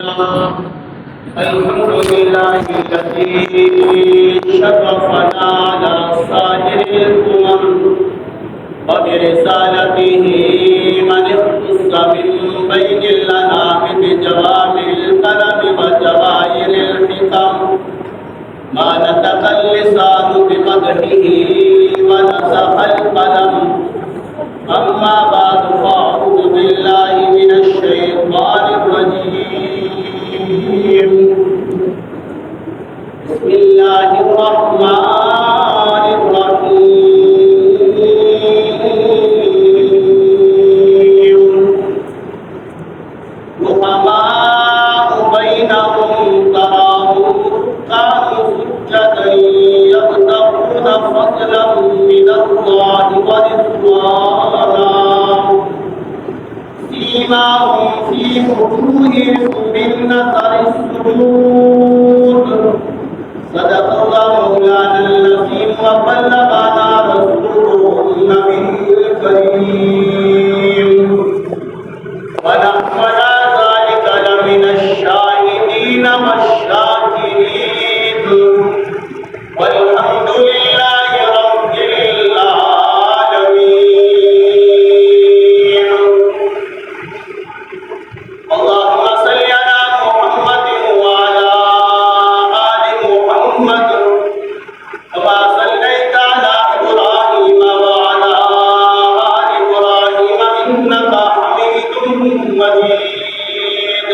الحمد لله الذي شرفنا على سائر الأمم وبرسالته من اختص من بين الأنام بجوامع الكلم وجواهر الحكم ما نطق اللسان بمدحه ونسخ القلم. أما بعد فأعوذ بالله من الشيطان الرجيم. بسم الله الرحمن الرحيم. رحماء بينهم تراهم ركعا سجدا يبتغون فضلا من الله ورضوانا سيماهم في وجوههم من أثر السجود. صدق الله مولانا العظيم وبلغنا رسوله النبي الكريم ونحن على ذلك لمن الشاهدين والشاكرين والحمد لله رب العالمين. اللهم صل على محمد وعلى آل محمد كما صليت على إبراهيم وعلى آل إبراهيم إنك حميد مجيد.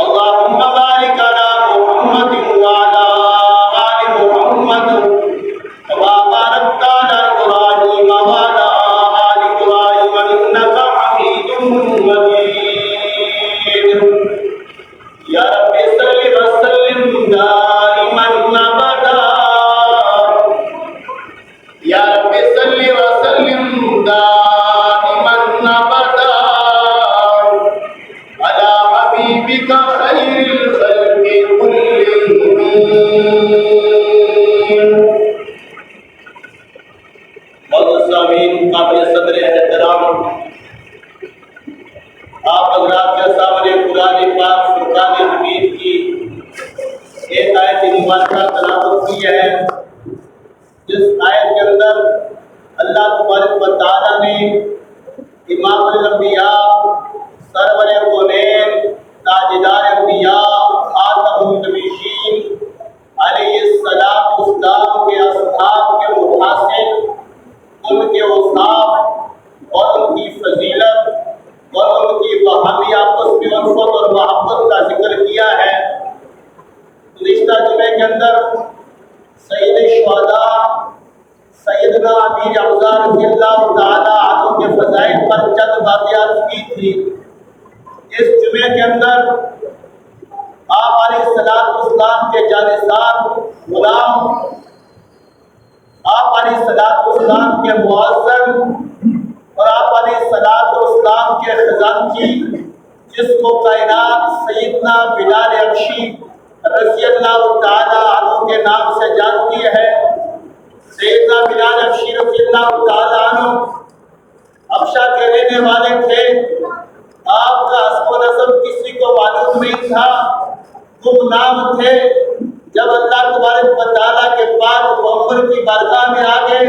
اللهم بارك على محمد وعلى آل محمد كما باركت على إبراهيم وعلى آل إبراهيم إنك حميد مجيد. يا رب صل وسلم دائما أبدا. يا رب صل وسلم دائما أبدا على حبيبك خير الخلق كلهم. معززین قابل صدر احترام، آپ حضرات کے سامنے قرآن پاک فرقان حمید کی ایک آیت مبارکہ تلاوت کی ہے، جس آیت کے اندر اللہ تبارک و تعالیٰ نے امام الانبیاء، سرور کونین، تاجدار انبیاء، خاتم النبیین علیہ السلام کے اصحاب کے محاسن، ان کے اوصاف اور ان کی فضیلت اور ان کی باہمی آپس میں الفت اور محبت کا ذکر کیا ہے۔ گزشتہ جمعے کے اندر سید الشہداء سیدنا امیر حمزہ رضی اللہ تعالی عنہ کے فضائل پر چند واقعات کی تھی۔ اس جمعے کے اندر آپ علیہ السلام کے جانثار غلام، آپ علیہ السلام کے معظم اور آپ علیہ السلام کے خزانچی، جس کو کائنات سیدنا بلال حبشی رضی اللہ تعالی عنہ کے نام سے جانتی ہے۔ سیدنا بلال حبشی رضی اللہ تعالی عنہ حبشہ کے رہنے والے تھے۔ آپ کا اسم و نسب کسی کو معلوم نہیں تھا، گمنام تھے۔ جب اللہ تبارک و تعالیٰ کے پاک پیغمبر کی بارگاہ میں آگے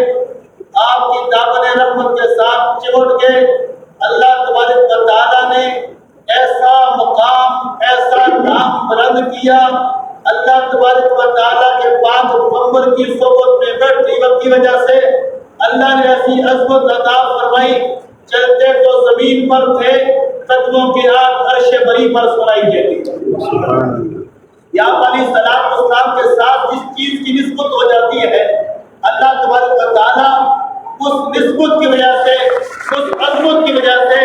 آپ کی دامن رحمت کے ساتھ چمٹ گئے، اللہ تبارک و تعالیٰ نے ایسا مقام، ایسا نام بلند کیا۔ اللہ تبارک و تعالیٰ کے پاک پیغمبر کی صحبت میں بیٹھنے کی وجہ سے اللہ نے ایسی عظمت عطا فرمائی، چلتے تو زمین پر تھے، قدموں کی آگ عرش بری پر سنائی دیتی۔ یا علیہ السلام کے ساتھ جس چیز کی نسبت ہو جاتی ہے، اللہ تبارک و تعالیٰ اس نسبت کی وجہ سے، اس عظمت کی وجہ سے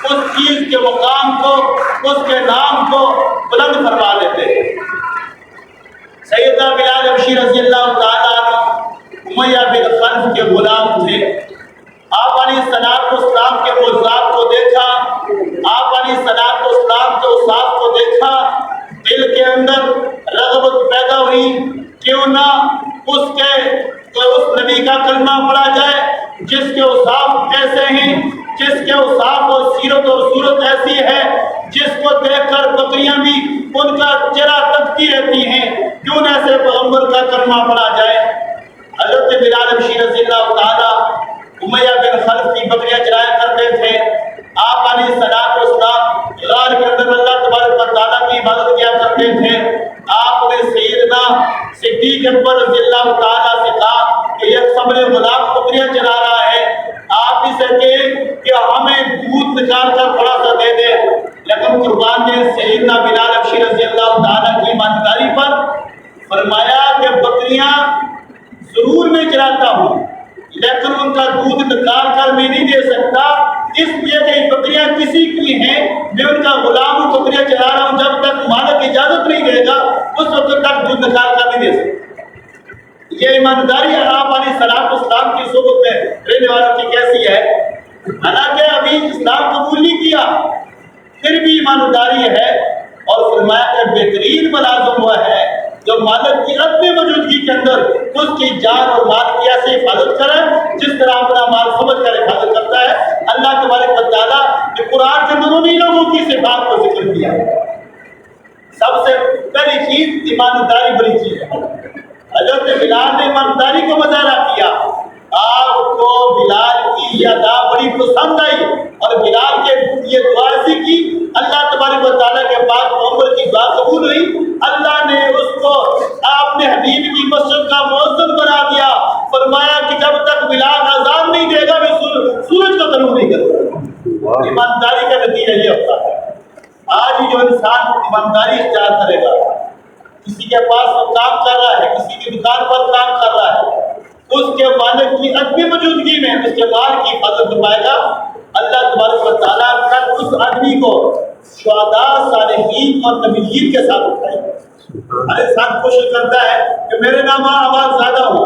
اس چیز کے مقام کو، اس کے نام کو بلند فرما دیتے ہیں۔ سیدنا بلال حبشی رضی اللہ تعالیٰ عنہ امیہ بن خلف کے غلام تھے۔ آپ علیہ السلام کے معجزات کو دیکھا، آپ علیہ السلام کے اوصاف کو دیکھا، دل کے اندر رغبت پیدا ہوئی، کیوں نہ اس نبی کا کلمہ پڑھا جائے جس کے اوصاف ایسے ہیں، جس کے اوصاف اور سیرت اور صورت ایسی ہے جس کو دیکھ کر بکری کرتے تھے، آپ نے سیدنا صدیق اکبر رضی اللہ تعالیٰ سے کہا کہ ایک سمر غلام بکریاں چلا رہا ہے، آپ ہی سے کہیں کہ ہمیں دودھ نکال کر تھوڑا سا دے دے۔ لیکن قربان نے سیدنا بلال حبشی رضی اللہ تعالیٰ کی ایمانداری پر فرمایا کہ بکریاں ضرور میں چلاتا ہوں، لیکن ان کا دودھ نکال کر میں نہیں دے سکتا، اس لیے کہ بکریاں کسی کی ہیں، میں ان کا غلام ہوں، بکریاں چلا رہا ہوں، جب تک مالک اجازت نہیں دے گا اس وقت تک دودھ نکال کر نہیں دے سکتا۔ یہ ایمانداری آپ علیہ الصلوۃ والسلام کی صحبت میں رہنے والوں کی کیسی ہے؟ حالانکہ ابھی اسلام قبول نہیں کیا، پھر بھی ایمانداری ہے، اور فرمایا کہ بہترین ملازم ہوا ہے جو مالک کی عدم موجودگی کے اندر اس کی جان اور مال کی ایسے حفاظت کرے جس طرح اپنا مال سمجھ کر حفاظت کرتا ہے۔ اللہ تبارک و تعالیٰ نے قرآن کے اندر انہی لوگوں کی صفات کو ذکر کیا۔ سب سے پہلی چیز ایمانداری بڑی چیز ہے۔ حضرت بلال نے ایمانداری کو مظاہرہ کیا، آپ کو بلال کی یہ ادا بڑی پسند آئی، اور بلال کے یہ دعا ایسی کی، اللہ تبارک و تعالیٰ کے پاس عمر کی دعا قبول ہوئی، اللہ نے اس کو اپنے حبیب کی مسجد کا مؤذن بنا دیا، فرمایا کہ جب تک بلال اذان نہیں دے گا میں سورج کو طلوع نہیں کروں۔ ایمانداری کا نتیجہ یہ ہوتا ہے۔ آج ہی جو انسان ایمانداری اختیار کرے گا، کسی کے پاس وہ کام کر رہا ہے، کسی کی دکان پر کام کر رہا ہے، اس کے مالک کی عدم موجودگی میں اس کے مال کی حفاظت فرمائے گا، اللہ تبارک و تعالیٰ کل اس آدمی کو شہداء، صالحین اور نبیین کے ساتھ اٹھائے گا۔ ہر انسان کوشش کرتا ہے کہ میرے نام آواز زیادہ ہو،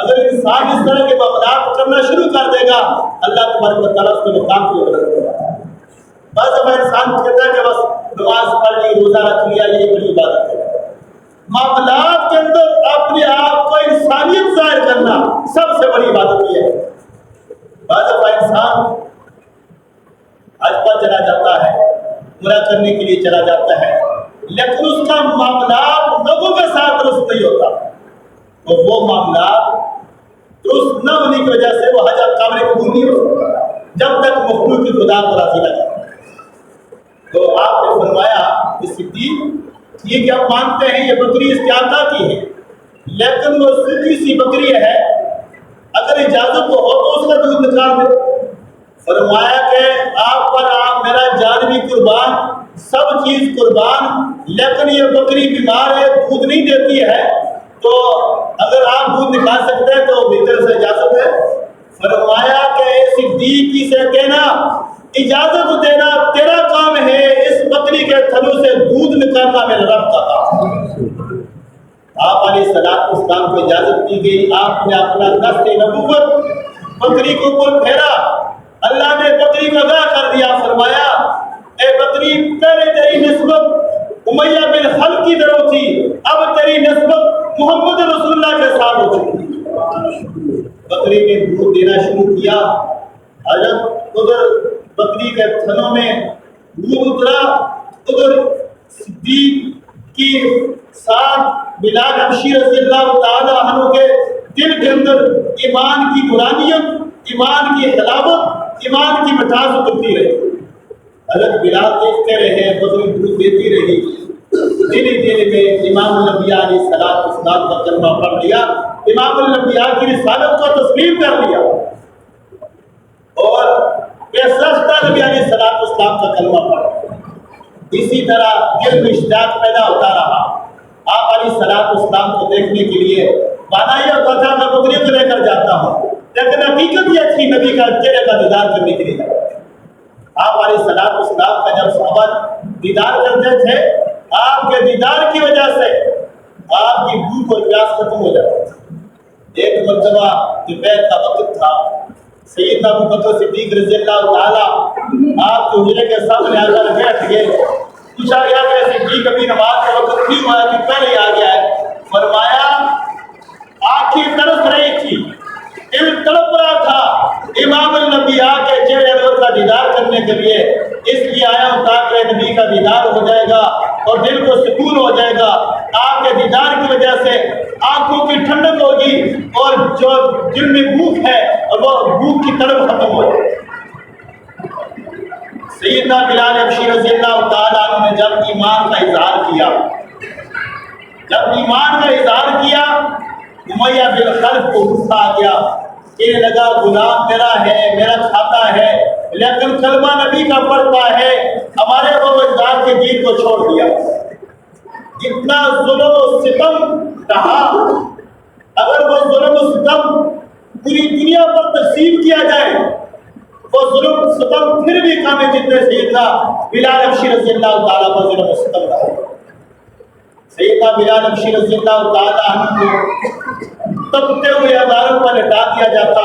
اگر انسان اس طرح کے معاملات کرنا شروع کر دے گا اللہ تبارک و تعالیٰ اس کے مقام کو بدل دے گا۔ بس اب انسان کہتا ہے کہ بس نماز پڑھ لی، روزہ رکھ لیا، یہ بڑی عبادت ہے۔ معاملات کے اندر اپنے آپ کو انسانیت ظاہر کرنا سب سے بڑی عبادت یہ ہے۔ بعض دفعہ انسان حج پر چلا جاتا ہے، عمرہ کرنے کے لیے چلا جاتا ہے، لیکن اس کا معاملات لوگوں کے ساتھ درست نہیں ہوتا، تو وہ معاملات درست نہ ہونے کی وجہ سے وہ حج قابل قبول نہیں ہوتا جب تک مخلوق کی خدا کو راضی نہ کرے۔ تو آپ نے فرمایا کہ صدیق، یہ کیا مانتے ہیں یہ بکری اس کے آقا کی ہے، لیکن وہ سیدھی سی بکری ہے، اگر اجازت تو ہو تو اس کا دودھ نکال دے۔ فرمایا کہ آپ پر آپ میرا جان بھی قربان، سب چیز قربان، لیکن یہ بکری بیمار ہے، دودھ نہیں دیتی ہے، تو اگر آپ دودھ نکال سکتے ہیں تو بہتر سے اجازت ہے۔ فرمایا کہ صدیقی سے کہنا اجازت دینا تیرا کام ہے، اس بکری کے تھنوں سے دودھ نکالنا میرے رب کا کام ہے۔ آپ علیہ السلام کو اجازت دی گئی، آپ نے اپنا دست نبوت بکری کو اوپر پھیرا، اللہ نے بکری کو ادا کر دیا، فرمایا اے بکری پہلے تیری نسبت امیہ بن خلف کی طرف تھی، اب تیری نسبت محمد رسول اللہ کے ساتھ ہو چکی۔ بکری نے دودھ دینا شروع کیا، حضرت ادھر بکری کے تھنوں میں دودھ اترا، ادھر صدیق کی ساتھ بلال حبشی رضی اللہ تعالی عنہ کے دل کے اندر ایمان کی نورانیت، ایمان کی حلاوت، ایمان کی مٹھاس اترتی رہی۔ حضرت بلال دیکھتے رہے، بکری دودھ دیتی رہی، دھیرے دھیرے میں امام الانبیاء علیہ السلام کا کلمہ پڑھ لیا، امام الانبیاء کی رسالت کو تسلیم کر لیا، اور پیسرفتہ نبی علیہ السلام کا کلمہ پڑھا۔ اسی طرح دل میں اشتیاق پیدا ہوتا رہا۔ آپ علیہ السلام کو دیکھنے کے لیے مانا یہ ہوتا تھا میں بکری کو لے کر جاتا ہوں، لیکن حقیقت یہ تھی نبی کا چہرے کا دیدار کرنے کے لیے آپ علیہ السلام کا جب صحابہ دیدار کرتے تھے، آپ کے دیدار کی وجہ سے آپ کی بھوک اور پیاس ختم ہو جاتی تھی۔ ایک مرتبہ دوپہر کا وقت تھا، سیدنا ابو بکر صدیق رضی اللہ تعالی آپ کے حجرے کے سامنے آ کر بیٹھ گئے، پوچھا گیا کہ صدیق ابھی نماز کا وقت نہیں ہوا ہے کہ پہلے آ گیا ہے؟ فرمایا آنکھیں تڑپ رہی تھی، دل تڑپ رہا تھا امام الانبیاء کے چہرے انور کا دیدار کرنے کے لیے، اس لیے آیا ہوں تاکہ نبی کا دیدار ہو جائے گا اور دل کو سکون ہو جائے گا۔ آپ کے دیدار کی وجہ سے آنکھوں کی ٹھنڈک ہوگی اور جو دل میں بھوک ہے اور وہ بھوک کی تڑپ ختم ہو جائے گی۔ سیدنا بلال حبشی رضی اللہ تعالیٰ عنہ نے جب ایمان کا اظہار کیا۔ جب ایمان کا اظہار کیا امیہ بن خلف کو غصہ آ گیا، کہنے لگا غلام میرا ہے، میرا کھاتا ہے، لیکن کلمہ نبی کا پڑھتا ہے، ہمارے وہ اجداد کے دین کو چھوڑ دیا۔ اتنا ظلم و ستم رہا، اگر وہ ظلم و ستم پوری دنیا پر تقسیم کیا جائے وہ ظلم و ستم پھر بھی کم ہے جتنے سیدنا بلال حبشی رضی اللہ تعالیٰ پر ظلم و ستم رہا۔ سیدنا بلال حبشی رضی اللہ تعالیٰ عنہ کو تپتے ہوئے ہزاروں پر لٹا دیا جاتا،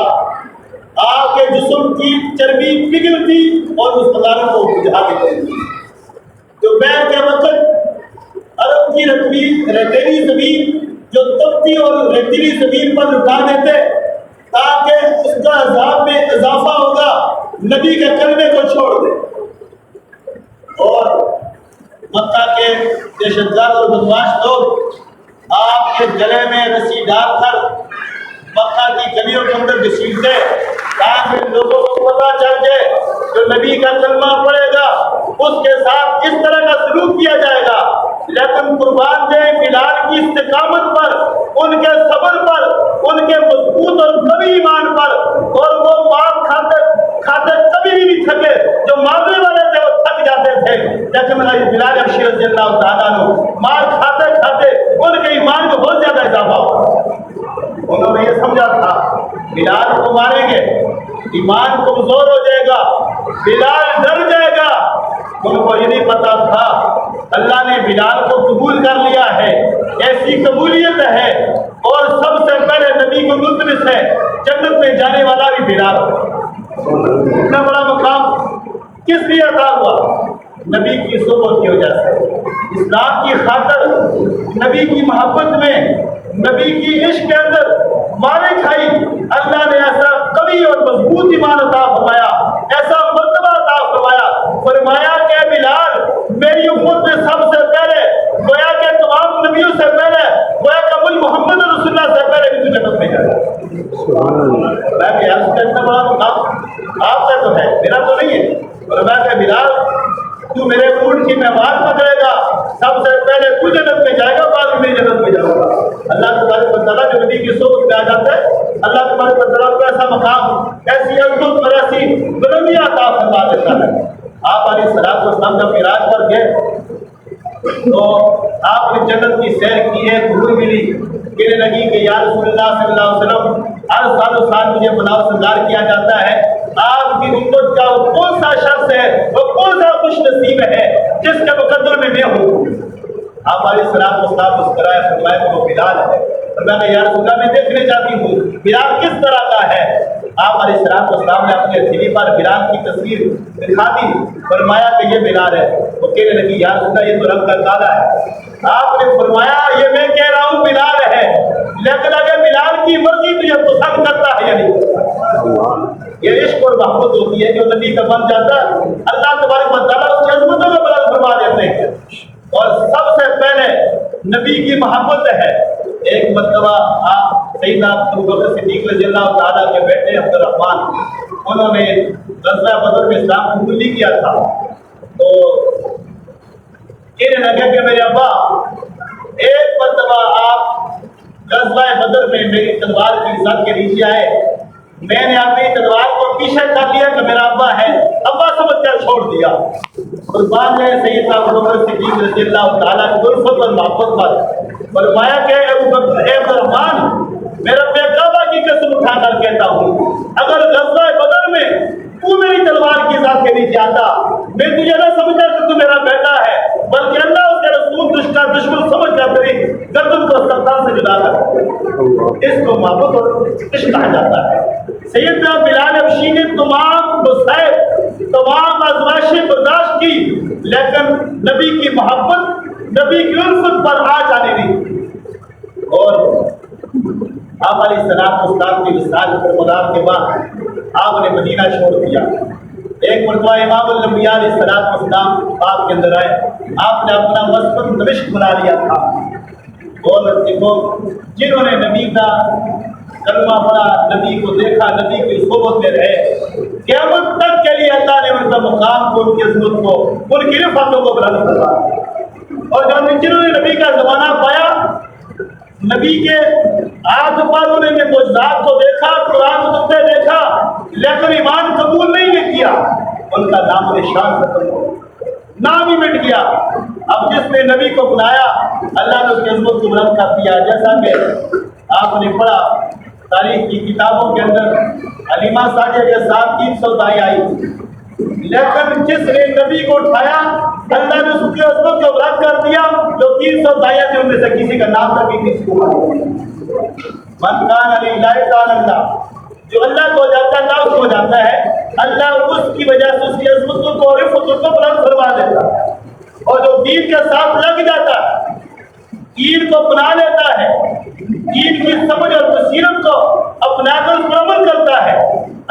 آپ کے جسم کی چربی پگھلتی اور اس ہزاروں کو بجھا دیتے۔ دوپہر کے وقت عرب کی ریتیلی زمین جو تپتی اور ریتیلی زمین پر لٹا دیتے تاکہ اس کا عذاب میں اضافہ ہوگا، نبی کے کلمے کو چھوڑ دے۔ اور مکہ کے دہشت گرد اور بدماش لوگ آپ کے گلے میں رسی ڈال کر مکہ کی گلیوں کے اندر گھسیٹتے تاکہ لوگوں کو پتہ چل جائے جو نبی کا کلمہ پڑھے گا اس کے ساتھ کس طرح کا سلوک کیا جائے گا۔ لیکن قربان جائے بلال کی استقامت پر، ان کے صبر پر، ان کے مضبوط اور قوی ایمان پر، اور وہ مار کھاتے کبھی بھی نہیں تھکے، جو مارنے والے تھے وہ تھک جاتے تھے، لیکن بلال حبشی رضی اللہ تعالیٰ عنہ مار کھاتے کھاتے ان کے ایمان کو بہت زیادہ اضافہ ہوا۔ انہوں نے یہ سمجھا تھا بلال کو ماریں گے ایمان کمزور ہو جائے گا، بلال ڈر جائے گا۔ ان کو یہ نہیں پتا تھا اللہ نے بلال کو قبول کر لیا ہے، ایسی قبولیت ہے، اور سب سے پہلے نبی کو ملتمس ہے جنت میں جانے والا بھی بلال۔ اتنا بڑا مقام کس لیے عطا ہوا؟ نبی کی صحبت کی وجہ سے، اسلام کی خاطر، نبی کی محبت میں، نبی کی عشق کے اندر مارے کھائی اللہ نے ایسا قوی اور مضبوط ایمان عطا فرمایا، ایسا مرتبہ عطا فرمایا، فرمایا کہ بلال میری امت میں سب سے پہلے، گویا کہ تمام نبیوں سے پہلے، گویا کہ مجھ محمد رسول اللہ سے پہلے بھی تو جنت میں جائے گا۔ میں کہ یار اس کا اتنا بڑا مقام آپ کا تو ہے، میرا تو نہیں ہے۔ اور میں کہ بلال تو میرے اونٹ کی مہمان پکڑے گا، سب سے پہلے تو جنت میں جائے گا، بعد میں جنت میں جاؤں گا۔ اللہ تبارک و تعالیٰ جو نبی کی صحبت میں آ جاتا ہے، اللہ تبارک و تعالیٰ کو ایسا مقام، ایسی عظمت اور ایسی بلندی عطا فرما دیتا ہے۔ آپ علیہ الصلوۃ والسلام جب معراج پر گئے تو آپ نے جنت کی سیر کی ہے، دھول ملی، کہنے لگی کہ یا رسول اللہ صلی اللہ علیہ وسلم ہر سال و سال مجھے بلاؤ سردار کیا جاتا ہے، آپ کی امت کا وہ کون سا شخص ہے، وہ کون سا خوش نصیب ہے جس کے مقدر میں ہوں۔ آپ علیہ السلام مسکرائے، فرمایا کہ وہ بلال ہے۔ فرمایا کہ یا رسول اللہ میں دیکھنے جاتی ہوں بلال کس طرح کا ہے۔ آپ علیہ السلام نے اپنے ہتھیلی پر بلال کی تصویر دکھا دی، فرمایا کہ یہ بلال ہے۔ وہ کہنے لگی یا رسول اللہ یہ تو رنگ کا کالا ہے۔ آپ نے فرمایا یہ میں کہہ رہا ہوں بلال ہے، لیکن اگر بلال کی مرضی تجھے پسند کرتا ہے یا نہیں کرتا۔ یہ عشق اور محبت ہوتی ہے جو نبی کا بن جاتا ہے، اللہ تبارک و تعالیٰ اس کی عظمتوں کو بلند فرما دیتے ہیں۔ اور سب سے پہلے نبی کی محبت ہے۔ ایک مرتبہ آپ سیدنا ابوبکر صدیق رضی اللہ تعالیٰ کے بیٹے عبد الرحمن، انہوں نے غزوہ بدر میں اسلام قبول نہیں کیا تھا، تو کہنے لگے کہ میرے ابا ایک مرتبہ آپ غزوہ بدر میں میری تلوار کی ساتھ کے نیچے آئے، میں نے اپنی تلوار کو پیچھے کر لیا کہ میرا ابا ہے، ابا سمجھ کر چھوڑ دیا۔ قربان ہے سیدنا ابوبکر صدیق رضی اللہ تعالیٰ کی الفت اور محبت پر، فرمایا کہ اے عبد الرحمن میں رب کعبہ کی قسم اٹھا کر کہتا ہوں اگر غزوہ بدر میں تو میری تلوار کی ذات کے نیچے آتا، میں تجھے نہ سمجھتا کہ تو میرا بیٹا ہے، بلکہ اللہ اس کے رسول دشمن سمجھ کر تیری گردن کو سرطان سے جدا کر۔ اس کو محبت اور عشق کہا جاتا ہے۔ سیدنا بلال حبشی نے تمام مصائب، تمام آزمائشیں برداشت کی، لیکن نبی کی محبت، نبی کی الفت پر آج آنے نہیں۔ اور آپ علیہ السلام کی وصال پر مدار کے بعد آپ نے مدینہ چھوڑ دیا۔ ایک مرتبہ امام الانبیاء علیہ السلام آپ کے اندر آئے، آپ نے اپنا مسکن دمشق بنا لیا تھا، اور دیکھو جنہوں نے نبی کا کلمہ پڑھا، نبی کو دیکھا، نبی کی صحبت میں رہے، قیامت تک کے لیے اللہ نے ان کا مقام کو، ان کی عظمت کو، ان کی رفعتوں کو بلند فرمایا۔ نبی کے آج پر انہوں نے معجزات کو دیکھا، قرآن اترتے دیکھا، لیکن ایمان قبول نہیں کیا، ان کا نام نشان ختم ہو، نام ہی مٹ گیا۔ اب جس نے نبی کو بنایا اللہ نے اس کی عظمت کو بلند کر دیا۔ جیسا کہ آپ نے پڑھا تاریخ کی کتابوں کے اندر حلیمہ سعدیہ کے ساتھ 300 دائی آئی، لیکن جس نے نبی کو اٹھایا اللہ نے اس کی عظمت کو بلند کر دیا۔ جو 300 دائی تھے ان میں سے کسی کا نام تک نہیں سنا۔ من کان للہ کان اللہ، جو اللہ کو ہو جاتا ہے اللہ اس کو ہو جاتا ہے، اللہ اس کی وجہ سے اس کی عظمت کو اور رفعت کو بلند فرما دیتا ہے۔ اور جو دین کے ساتھ لگ جاتا ہے، دین کو اپنا لیتا ہے، دین کی سمجھ اور بصیرت کو اپنا کر اس پر عمل کرتا ہے،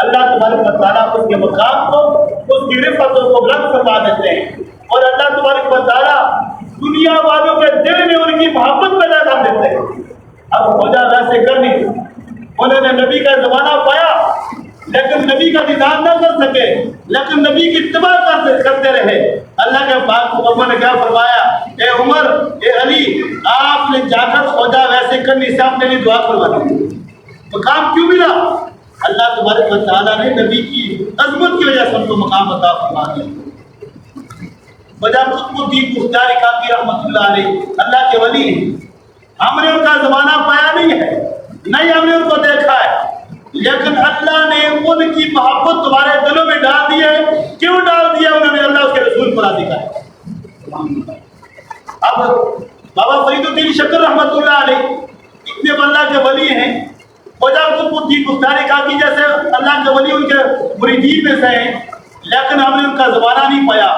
اللہ تبارک و تعالیٰ اس کے مقام کو، اس کی رفعت کو بلند فرما دیتے ہیں۔ اور اللہ تبارک و تعالیٰ دنیا والوں کے دل میں ان کی محبت پیدا کر دیتے ہیں۔ اب خدا ویسے کرنی، انہوں نے نبی کا زمانہ پایا لیکن نبی کا دیدار نہ کر سکے، لیکن نبی کی اتباع کرتے رہے۔ اللہ کے پاک محمد نے کیا فرمایا، اے عمر، اے علی، آپ نے جا کر خدا ویسے کرنی سے اپنے لیے دعا کروا دی۔ مقام کیوں ملا؟ اللہ تبارک و تعالیٰ نے نبی کی عظمت کی وجہ سے ان کو مقام عطا فرما دیا۔ وجہ قطب الدین بختیاری کاکی رحمۃ اللہ علیہ اللہ کے ولی ہیں، ہم نے ان کا زمانہ پایا نہیں ہے، نہیں ہم نے ان کو دیکھا ہے، لیکن اللہ نے ان کی محبت تمہارے دلوں میں ڈال دی ہے۔ کیوں ڈال دیا؟ انہوں نے اللہ اس کے رسول کو راضی کیا۔ اب بابا فرید الدین شکر رحمۃ اللہ علیہ اتنے اللہ کے ولی ہیں، خواجہ قطب الدین بختیاری کاکی جیسے اللہ کے ولی ان کے مریدین میں سے ہیں، لیکن ہم نے ان کا زمانہ نہیں پایا۔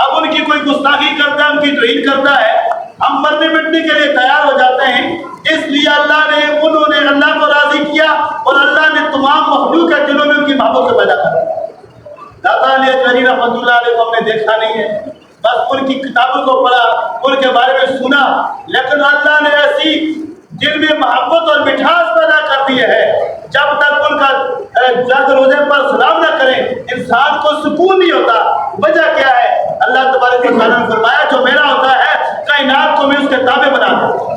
اب ان کی کوئی گستاخی کرتا ہے، ان کی توہین کرتا ہے، ہم مرنے مٹنے کے لیے تیار ہو جاتے ہیں۔ اس لیے اللہ نے انہوں نے اللہ کو راضی کیا اور اللہ نے تمام مخلوق کے دلوں میں ان کی محبت کو پیدا کر دیا۔ دادا علی اجمیری رحمۃ اللہ علیہ کو ہم نے دیکھا نہیں ہے، بس ان کی کتابوں کو پڑھا، ان کے بارے میں سنا، لیکن اللہ نے ایسی دل میں محبت اور مٹھاس پیدا کر دی ہے، جب تک ان کا جلد روزے پر سلام نہ کریں انسان کو سکون نہیں ہوتا۔ وجہ کیا ہے؟ اللہ تبارک و تعالیٰ نے فرمایا جو میرا ہوتا ہے کائنات کو میں اس کے تابع بنا دوں۔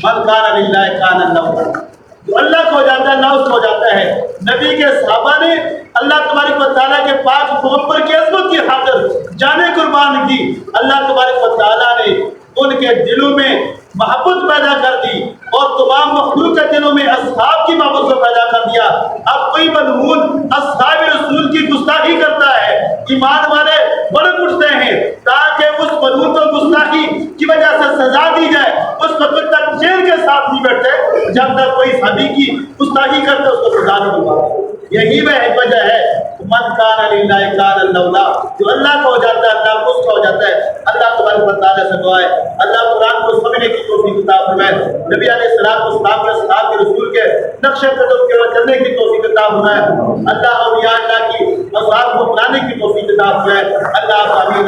من کان للہ کان اللہ، جو اللہ کو ہو جاتا ہے اللہ اس کو ہو جاتا ہے۔ نبی کے صحابہ نے اللہ تبارک و تعالیٰ کے پاک محبت کی عظمت کی خاطر جانیں قربان کی۔ اللہ تبارک و تعالیٰ نے ان کے دلوں میں محبت پیدا کر دی اور تمام مخلوق کے دلوں میں اصحاب کی محبت کو پیدا کر دیا۔ اب کوئی ملعون اصحاب رسول کی گستاخی کرتا ہے، ایمان والے بڑک اٹھتے ہیں تاکہ اس ملعون کو گستاخی کی وجہ سے سزا دی جائے، اس وقت تک جیل کے ساتھ نہیں بیٹھتے جب تک کوئی صحابی کی گستاخی کرتے اس کو سزا نہیں ملتی۔ یہی وجہ ہے من کان للہ کان اللہ، جو اللہ کا ہو جاتا ہے اللہ اس کا ہو جاتا ہے۔ اللہ تبارک و تعالیٰ سے دعا ہے اللہ قرآن کو سمجھنے کی توفیق عطا فرمائے، نبی علیہ السلام کے صحابہ کے رسول کے نقش قدم کے اوپر چلنے کی توفیق عطا فرمائے۔ اللہ اولیاء اللہ کی اصحاب کو اپنانے کی توفیق عطا فرمائے۔ اللہ آمین۔